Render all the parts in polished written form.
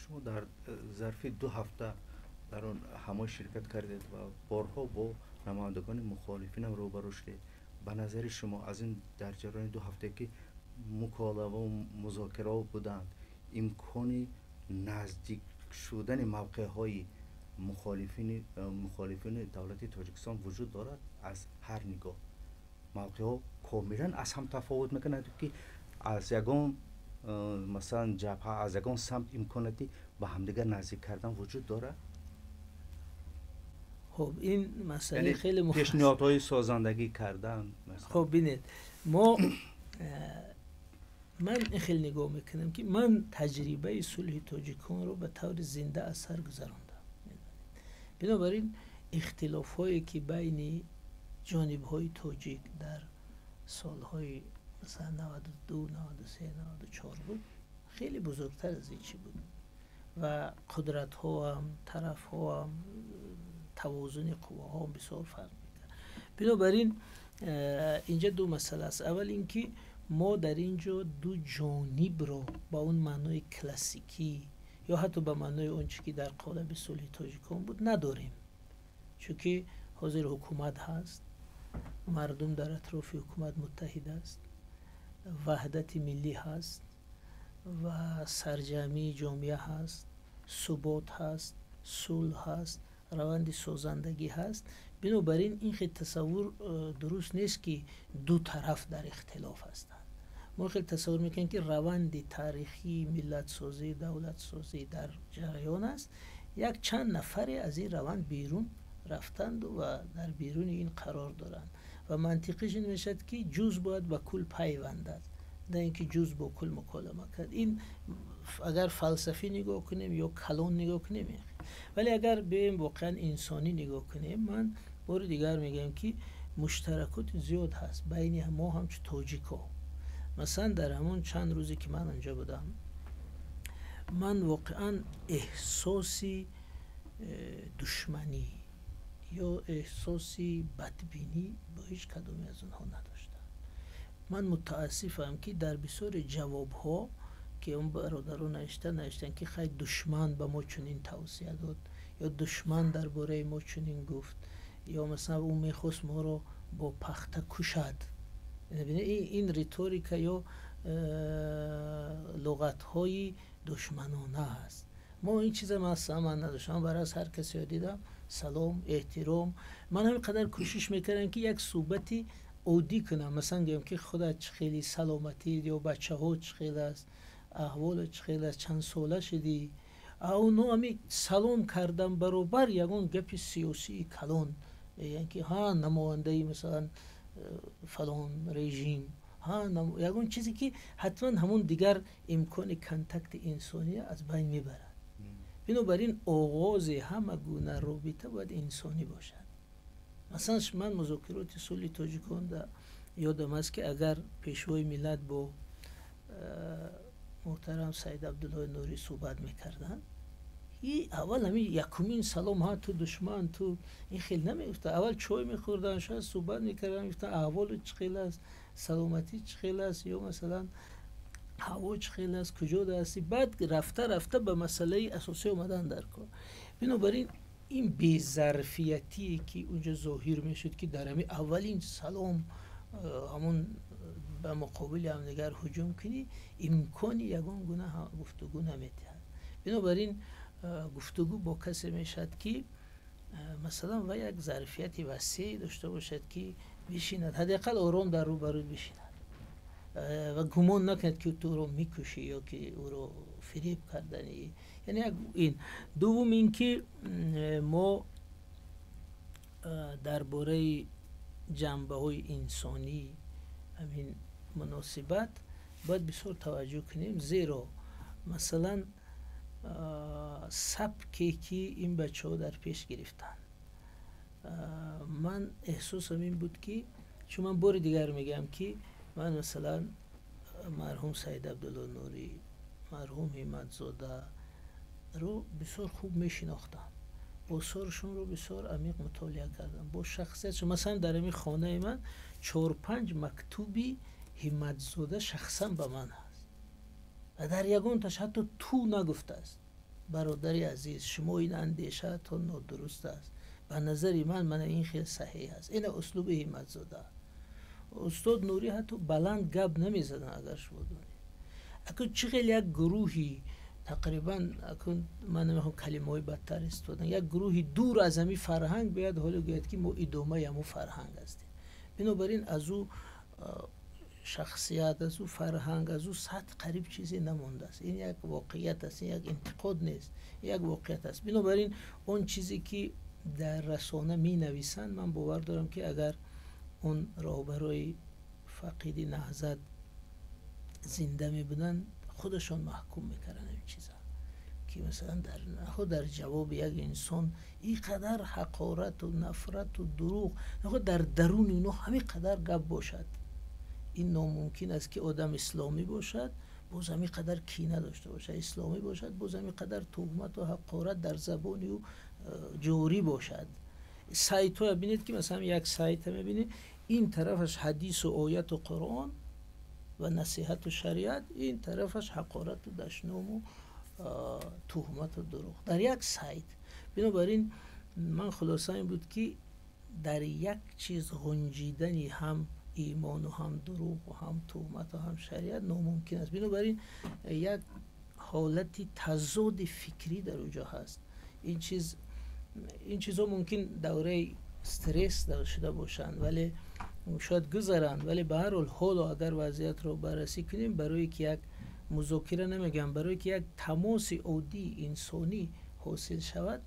شما در ظرف 2 هفته در اون همه شرکت کردید و بارها با نمایندگان مخالفین هم روبرو شدید. به نظر شما از این در جریان 2 هفته که مکالمه و مذاکره بودند، امکان نزدیک شدن موقع های مخالفین دولت تاجیکستان وجود دارد؟ از هر نگاه موقع ها کاملا از هم تفاوت میکند که از یگان مثلا جبهه از یگان سمت امکاناتی به همدیگر نزدیک کردن وجود داره؟ خب این مسئله یعنی خیلی پیشنهادهای سازندگی کردن مثلا. خب ببینید من خیلی نگاه میکنم که من تجربه صلح تاجیکان رو به طور زنده از سر گذراندم. بنابراین اختلاف هایی که بین جانب های تاجیک در سالهای مثلا 92 93 94 بود خیلی بزرگتر از این چی بود و قدرت ها هم طرف ها هم توازن قوا ها هم بسیار فرق میکنه. بنابراین اینجا دو مسئله است. اول اینکه ما در اینجا دو جانب رو با اون معنای کلاسیکی یا حتی به معنای اونچه که در قالب صلح تاجیکان بود نداریم، چون که حاضر حکومت هست، مردم در اطراف حکومت متحد است، وحدت ملی هست و سرجمی جامعه هست، ثبات هست، صلح هست، روند سازندگی هست. بنابراین این خیلی تصور درست نیست که دو طرف در اختلاف هستند. ما خیلی تصور میکنیم که روند تاریخی ملت سازی دولت سازی در جریان است، یک چند نفر از این روند بیرون رفتند و در بیرون این قرار دارند و منطقش این میشد که جز باید با کل پیوندد، نه اینکه جز با کل مکالمه کرد. این اگر فلسفی نگاه کنیم یا کلان نگاه کنیم، ولی اگر به واقعا انسانی نگاه کنیم، من بار دیگر میگم که مشترکات زیاد هست بین ما هم چه تاجیکا. مثلا در همون چند روزی که من اونجا بودم، من واقعا احساسی دشمنی یا احساسی بدبینی با هیچ کدومی از اونها نداشتم. من متاسفم که در بسیار جوابها که اون برادران نوشتن که خیلی دشمن به ما چنین توصیه داد یا دشمن درباره ما چنین گفت یا مثلا اون میخواست ما رو با پخته کشد. این ریتوریکا یا لغت های دشمنانه است. ما این چیز مثلا من نداشتم. برای از هر کسی دیدم سلام احترام. من همینقدر کوشش میکردم که یک صحبتی عادی کنم، مثلا گفتم که خودت خیلی سلامتی یا بچه ها خیلی است، احوال خیلی است، چند ساله شدی، اونو همی سلام کردم برابر یگون گپ سیاسی کلان، یعنی که ها نماینده مثلا فلان رژیم، ها یگون چیزی که حتما همون دیگر امکان کنتاکت انسانی از بین میبرد. بنابراین آغاز همه گونه رابطه باید انسانی باشد. مثلا من مذاکرات صلح تاجیکان یادم است که اگر پیشوای ملت با محترم سید عبدالله نوری صحبت میکردن، اول همین یکمین سلام ها تو دشمن تو این خیلی نمیگفتن. اول چای میخوردن، شاید صحبت میکردن، میگفتن احوال چخیل است، سلامتی چخیل است، یا مثلا هوا چخیل است، کجا هستی. بعد رفته به مسئله اساسی اومدن در کار. بنابراین این بی‌ظرفیتی که اونجا ظاهر میشد که در همین اولین سلام همون به مقابل هم دیگر هجوم کنی، امکانی یگان گونه گفتگو نمیدهد. بنابراین گفتگو با کسی میشد که مثلا و یک ظرفیت وسیع داشته باشد که بشیند، حداقل آرام در روبرو بشیند و گمان نکند که تو رو میکشی یا که او رو فریب کردنی. یعنی این دوم این که ما درباره جنبه های انسانی همین مناسبت باید بسیار توجه کنیم، زیرا مثلا سبکی که این بچه ها در پیش گرفتن، من احساسم این بود که چون من بار دیگر میگم که من مثلا مرحوم سید عبدالله نوری، مرحوم همتزاده رو بسیار خوب میشناختم، آثارشون رو بسیار عمیق مطالعه کردم، با شخصیتشون. مثلا در این خانه من 4-5 مکتوبی همتزاده شخصا به من هست و در یگان تاش حتی تو نگفته است. برادری عزیز، شما این اندیشه‌تان نادرست است. به نظر من این خیلی صحیح است. این اسلوب همت زاده. استاد نوری حتی بلند گپ نمیزدن. اگر شما دونید اکنون چقدر یک گروهی تقریبا، اکنون من نمیخوام کلمه های بدتر استفاده، یک گروهی دور از همی فرهنگ بیاد حالا گوید که ما ادامه همون فرهنگ هستیم. بنابراین از او شخصیت، از او فرهنگ، از او سطح قریب چیزی نمونده است. این یک واقعیت است، این یک انتقاد نیست، یک واقعیت است. بنابراین اون چیزی که در رسانه می نویسند، من باور دارم که اگر اون راهبرای فقید نهضت زنده می بودن خودشون محکوم میکردن این چیزا، که مثلا در جواب یک انسان اینقدر حقارت و نفرت و دروغ در درون اینو همین قدر گپ باشد. این ناممکن است که آدم اسلامی باشد باز همین قدر کینه داشته باشد، اسلامی باشد باز همین قدر تهمت و حقارت در زبان او جاری باشد. سایت ها ببینید که مثلا یک سایت میبینید این طرفش حدیث و آیت و قرآن و نصیحت و شریعت، این طرفش حقارت و دشنام و تهمت و دروغ در یک سایت. بنابراین من خلاصه این بود که در یک چیز غنجیدنی هم ایمان و هم دروغ و هم تهمت و هم شریعت ناممکن است. بنابراین یک حالتی تضاد فکری در اونجا هست. این چیزها ممکن دوره استرس داشته باشند ولی شاید گذرند، ولی به هر حال اگر وضعیت رو بررسی کنیم، برای که یک مذاکره نمیگم، برای که یک تماس عادی انسانی حاصل شود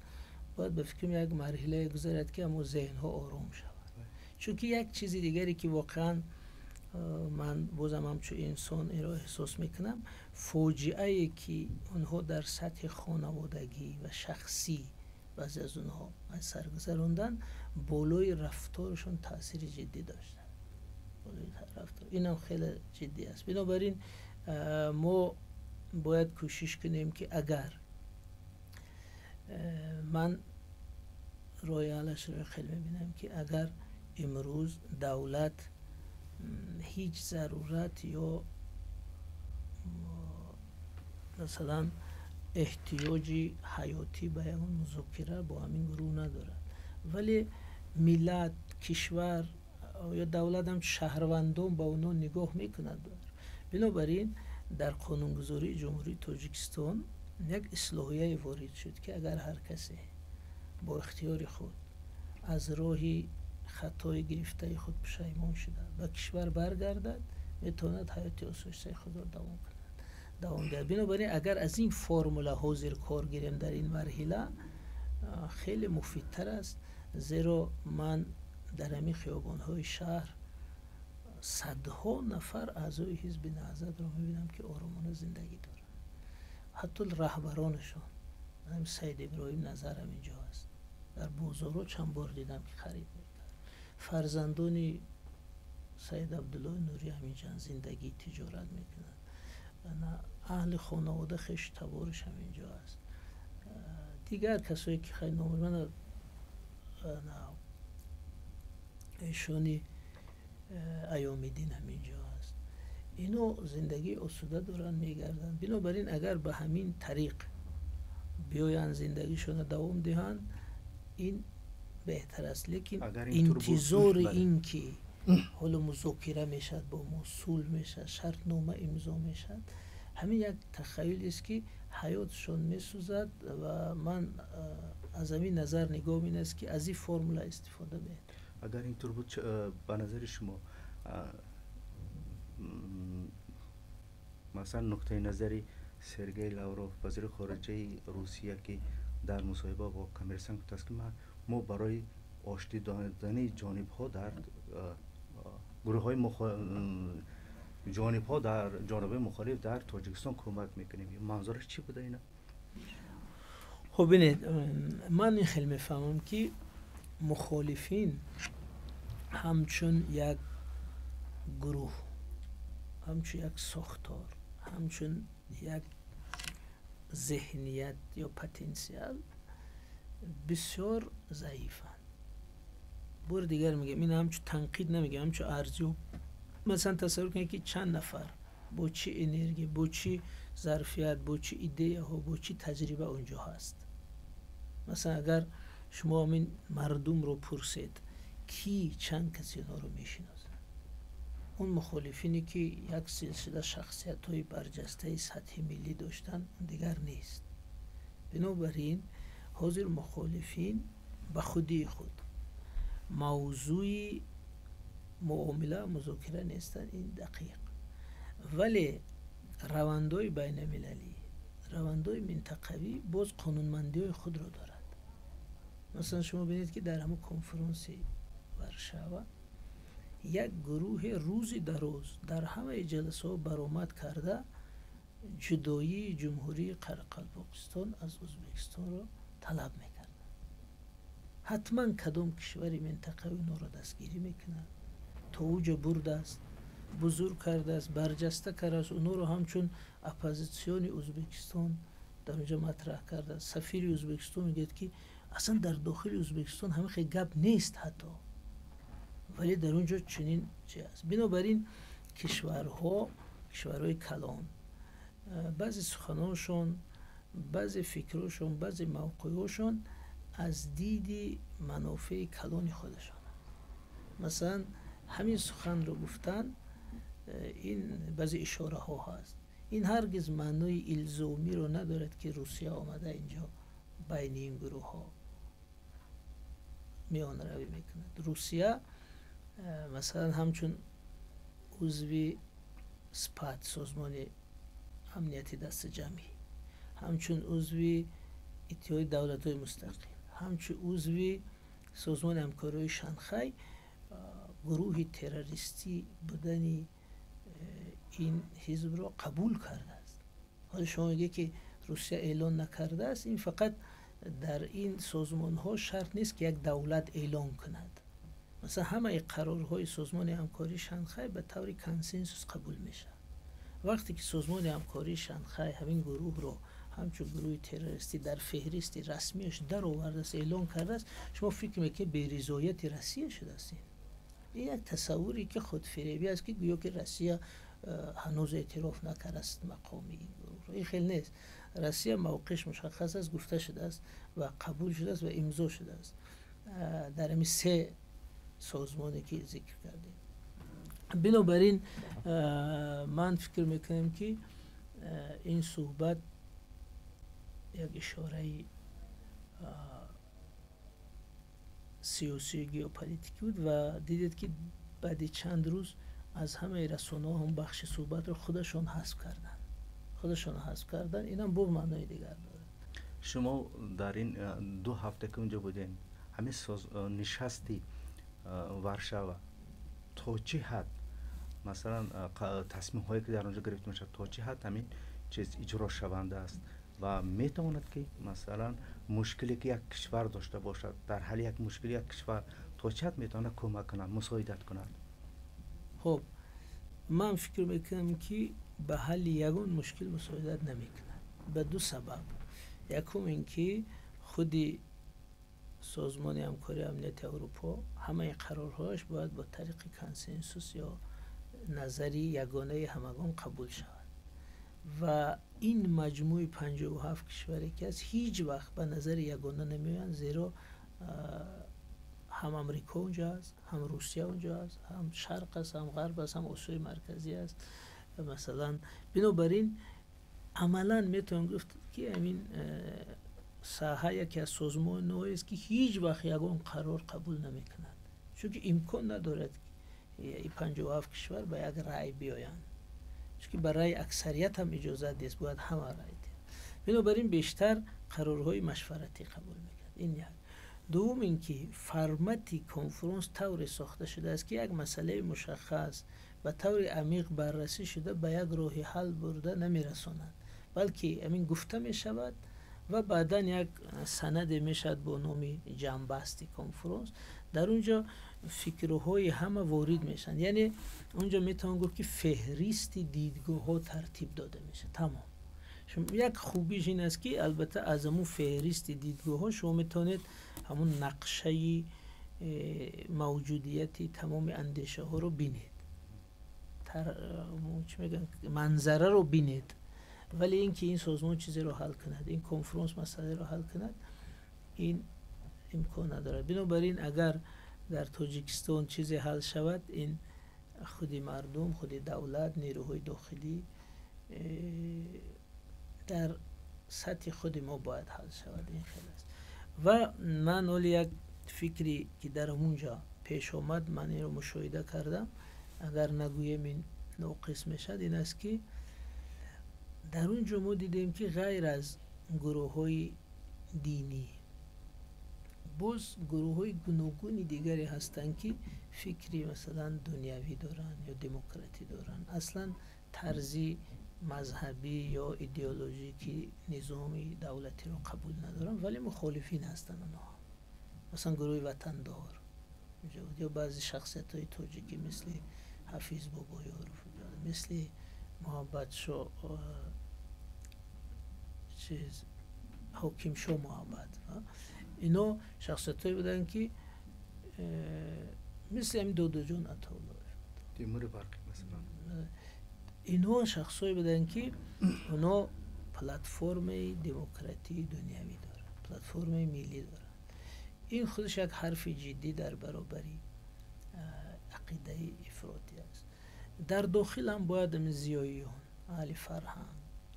باید به فکرم یک مرحله گذرد که همون ذهن ها آرام شود. چون که یک چیز دیگری که واقعا من بازم همچون انسان این را احساس میکنم، فاجعه ای که اونها در سطح خانوادگی و شخصی بعضی از اونها از سر گذراندن، بالای رفتارشون تاثیر جدی داشتن. این هم خیلی جدی است. بنابراین ما باید کوشش کنیم که اگر من رای حلش رو خیلی میبینم که اگر امروز دولت هیچ ضرورت یا مثلا احتیاجی حیاتی به اون مذاکره با همین گروه ندارد، ولی ملت، کشور یا دولت هم شهروندان با اونا نگاه میکند. بنابراین در قانونگذاری جمهوری تاجیکستان یک اصلاحیه وارد شد که اگر هر کسی با اختیار خود از راهی خطای گرفته خود پشیمان شده و کشور برگردد، میتواند حیات آسایشته خود را دوام دهد. بنابراین اگر از این فرموله ها زیر کار گیریم در این مرحله خیلی مفیدتر است، زیرا من در همین خیابان های شهر صدها نفر اعضای حزب نهضت را میبینم که آرامانه زندگی دارند. حتی رهبرانشان، من سید ابراهیم نظرم اینجا است، در بازارها چند بار دیدم که خرید میکرد. فرزندان سید عبدالله نوری همینجا زندگی تجارت میکنند و اهل خانواده خش تبارش همینجا است. دیگر کسایی که خیلی نامرمن ایشونی ایامیدین همینجا است، اینو زندگی آسوده دارن میگردن. بنابراین اگر به همین طریق بیاین زندگیشون دوام دهن این بهتر است. لیکن انتظار این که حالا مذاکره میشد، با موصول میشد، شرط نامه امضا میشد، همین یک تخیل است که حیاتشون میسوزد و من از همین نظر نگاه این است که از این فرموله استفاده بهتر. اگر اینطور بود به نظر شما مثلا نقطه نظری سرگئی لاوروف وزیر خارجه روسیه که در مصاحبه با کامرسان گفته است که ما برای آشتی دادن جانب ها در گروه های جانب ها در جانب مخالف در تاجیکستان کمک میکنیم. منظورش چی بوده اینا؟ خب ببینید، من این خیلی میفهمم که مخالفین همچون یک گروه، همچون یک ساختار، همچون یک ذهنیت یا پتانسیل بسیار ضعیفند. بار دیگر میگم، این همچون تنقید نمیگم، همچون ارزیو. مثلا تصور کنید که چند نفر با چی انرژی، با چی ظرفیت، با چی ایده ها، با چی تجربه اونجا هست. مثلا اگر شما این مردم رو پرسید کی چند کسی اینا رو میشناسه، اون مخالفینی که یک سلسله شخصیت های برجسته سطح ملی داشتن دیگر نیست. بنابراین حاضر مخالفین به خودی خود موضوع معامله مذاکره نیستن، این دقیق، ولی روندهای بین المللی، روندهای منطقوی باز قانونمندی خود را دارد. مثلا شما ببینید که در همون کنفرانس ورشاوه یک گروه روزی دراز در همه جلسه ها برآمد کرده جدایی جمهوری قرقلپاکستان از ازبکستان را طلب میکرد. حتما کدام کشوری منطقوی اونها را دستگیری میکنه، تا اوجا برده است، بزرگ کرده است، برجسته کرده است، اونها رو همچون اپوزیسیون ازبکستان در اونجا مطرح کرده است. سفیر ازبکستان میگه که اصلا در داخل ازبکستان همه خیلی گپ نیست حتی، ولی در اونجا چنین چی است. بنابراین کشورهای کلان بعضی سخنانشون، بعضی فکرشون، بعضی موقعشون از دید منافع کلان خودشان. مثلا همین سخن رو گفتن، این بعضی اشاره ها هست، این هرگز معنای الزامی رو ندارد که روسیه آمده اینجا بین این گروه ها میان روی میکند. روسیه مثلا همچون عضوی سپات سازمان امنیتی دست جمعی، همچون عضوی اتحادیه دولت‌های مستقل، همچون عضوی سازمان همکاری شانگهای گروه تروریستی بودن این حزب را قبول کرده است. حالا شما میگه که روسیه اعلان نکرده است، این فقط در این سازمان ها شرط نیست که یک دولت اعلان کند. مثلا همه قرارهای سازمان همکاری شانگهای به طور کنسنسوس قبول میشه. وقتی که سازمان همکاری شانگهای همین گروه رو همچون گروه تروریستی در فهرست رسمیش در آورده است، اعلان کرده است، شما فکر میکنید به رضایت روسیه شده است. این یک تصوری که خودفریبی است که گویا که روسیه هنوز اعتراف نکرده است مقام این گروه. این خیلی نیست. روسیه موقعش مشخص است، گفته شده است و قبول شده است و امضا شده است در همین 3 سازمانی که ذکر کردیم. بنابراین من فکر میکنم که این صحبت یک اشاره سیاسی گیوپولیتیکی بود و دیدید که بعد چند روز از همه رسانه‌ها هم بخش صحبت رو خودشون حذف کردن. اینم با معنای دیگر داره. شما در این 2 هفته که اونجا بودین، همین نشستی ورشاوه تا چه حد مثلا تصمیم هایی که در اونجا گرفته میشه تا چه حد همین چیز اجرا شونده است و میتواند که مثلا مشکلی که یک کشور داشته باشد در حل یک مشکل یک کشور تا چه حد میتواند کمک کند، مساعدت کند؟ خب من فکر میکنم که به حل یگان مشکل مساعدت نمیکند به 2 سبب. یکم اینکه خودی سازمان همکاری امنیت اروپا همه قرارهاش باید با طریق کنسنسوس یا نظری یگانه همگان قبول شود و این مجموع 57 کشوری که از هیچ وقت به نظر یگانه نمیآیند، زیرا هم امریکا اونجا است، هم روسیه اونجا است، هم شرق است، هم غرب است، هم آسیای مرکزی است مثلا. بنابراین عملا میتونم گفت که همین ساحه یکی از سازمان نوعی است که هیچ وقت یگان قرار قبول نمیکند، چون که امکان ندارد این 57 کشور به یک رأی بیایند، چون که برای اکثریت هم اجازه نیست، باید همه رأی دهند. بنابراین بیشتر قرارهای مشورتی قبول میکرد. این یک. دوم اینکه فرمتی کنفرانس طور ساخته شده است که یک مسئله مشخص و طور عمیق بررسی شده به یک راه حل برده نمیرساند، بلکه همین گفته می شود و بعدا یک سند میشد با نام جنبستی کنفرانس. در اونجا فکرهای همه وارد میشن، یعنی اونجا میتونم گفت که فهرست دیدگاه ها ترتیب داده میشه. تمام. یک خوبیش این است که البته از همون فهرست دیدگاه ها شما میتونید همون نقشه موجودیت تمام اندیشه ها رو بینید، چی میگن، منظره رو بینید ولی اینکه این سازمان چیزی رو حل کند، این کنفرانس مسئله رو حل کند، این امکان ندارد. بنابراین اگر در تاجیکستان چیزی حل شود، این خودی مردم، خودی دولت، نیروهای داخلی در سطح خود ما باید حل شود. این خیلی است. و من ولی یک فکری که در اونجا پیش آمد، من این رو مشاهده کردم، اگر نگویم این ناقص میشد، این است که در اونجا ما دیدیم که غیر از گروه های دینی، باز گروه های گوناگون دیگری هستند که فکری مثلا دنیوی دارن یا دموکراتی دارن، اصلا طرزی مذهبی یا ایدئولوژیکی نظامی دولتی رو قبول ندارن، ولی مخالفین هستن اونها. مثلا گروه وطندار یا بعضی شخصیت های تاجیکی مثل حفیظ بابایارف، مثل محمد شاه، حکیم شاه محمد، اینا شخصیت هایی بودن که مثل همین دودو جان عطاالله، تیمور برقی مثلا، اینا شخصایی بودن که اونا پلتفرم دموکراتی دنیوی دارن، پلتفرم ملی دارن. این خودش یک حرف جدی در برابری عقیده افراطی است. در داخل هم باید زیاییان، اهل فرهنگ،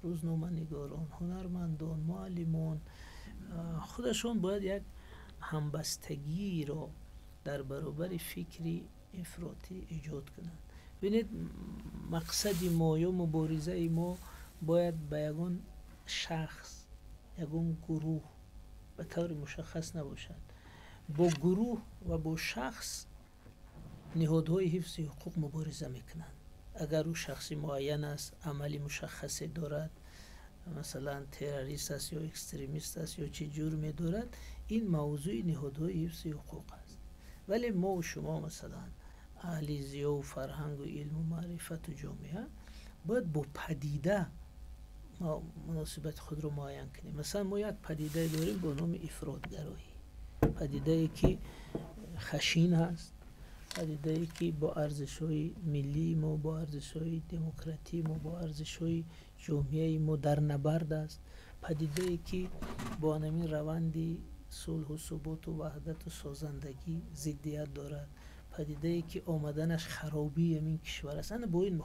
روزنامه‌نگاران، هنرمندان، معلمان، خودشون باید یک همبستگی را در برابر فکری افراطی ایجاد کنند. ببینید مقصد ما یا مبارزه ما باید به یگان شخص، یگان گروه به طور مشخص نباشد. با گروه و با شخص نهادهای حفظ حقوق مبارزه میکنند. اگر او شخصی معین است، عملی مشخصی دارد، مثلا تروریست است یا اکستریمیست است یا چه جرمی دارد، این موضوع نهادهای حفظ حقوق است. ولی ما و شما مثلا اهل ضیا و فرهنگ و علم و معرفت و جامعه باید با پدیده ما مناسبت خود رو معین کنیم. مثلا ما یک پدیده داریم با نام افراطگرایی، پدیده ای که خشین هست، پدیده ای که با ارزش‌های ملی ما، با ارزش‌های دموکراتی ما، با ارزش‌های جامعه ما در نبرد است، پدیده ای که با همین روندی صلح و ثبات و وحدت و سازندگی ضدیت دارد، پدیده ای که آمدنش خرابی همین کشور است. با این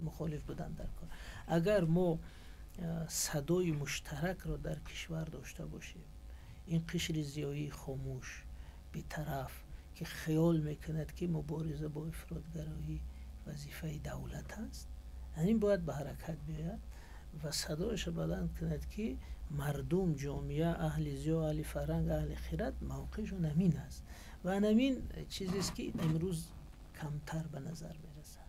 مخالف بودن در کار. اگر ما صدای مشترک را در کشور داشته باشیم، این قشر ضیایی خاموش بی‌طرف که خیال میکند که مبارزه با افراطگرایی وظیفه دولت است، این باید به حرکت بیاید و صدایش بلند کند که مردم، جامعه، اهل ضیا، اهل فرهنگ، اهل خرد موقعشون همین است. و همین چیزی است که امروز کمتر به نظر میرسد.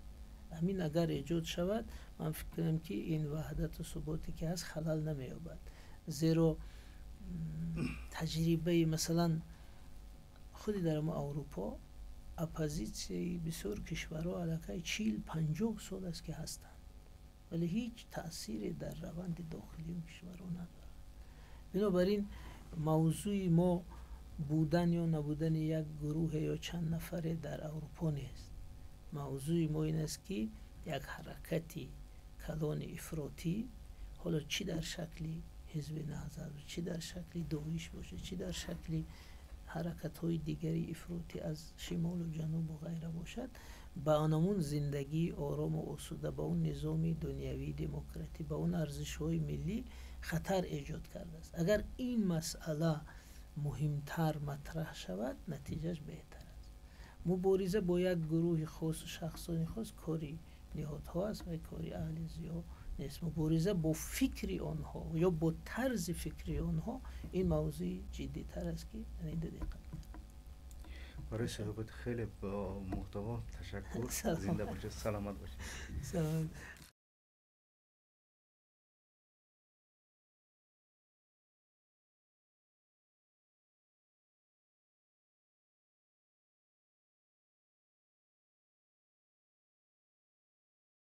همین اگر ایجاد شود، من فکر کنم که این وحدت و ثباتی که هست خلل نمییابد. زیرا تجربه مثلا خودی در ما اروپا، اپوزیسیون بسیار کشورها علاقه 40-50 سال است که هستند، ولی هیچ تأثیری در روند داخلی اون کشورها ندارد. بنابراین موضوع ما بودن یا نبودن یک گروه یا چند نفره در اروپا نیست. موضوع ما این است که یک حرکتی کلان افراطی، حالا چی در شکلی حزب نهضت، چی در شکلی داعش باشه، چی در شکلی حرکت های دیگری افراطی از شمال و جنوب و غیره باشد، با آنمون زندگی آرام و آسوده، با اون نظام دنیوی دموکراتی، با اون ارزش های ملی خطر ایجاد کرده است. اگر این مسئله مهمتر مطرح شود، نتیجهش بهتر است. مبارزه با یک گروه خاص و شخصانی خاص کاری نهادها است و کاری اهل ضیا نیست. مبارزه با فکری آنها یا با طرز فکری آنها، این موضوع جدی تر است که این دقیقه. برای صحبت خیلی با محتوا تشکر. زنده باشید، سلامت باشید. سلام.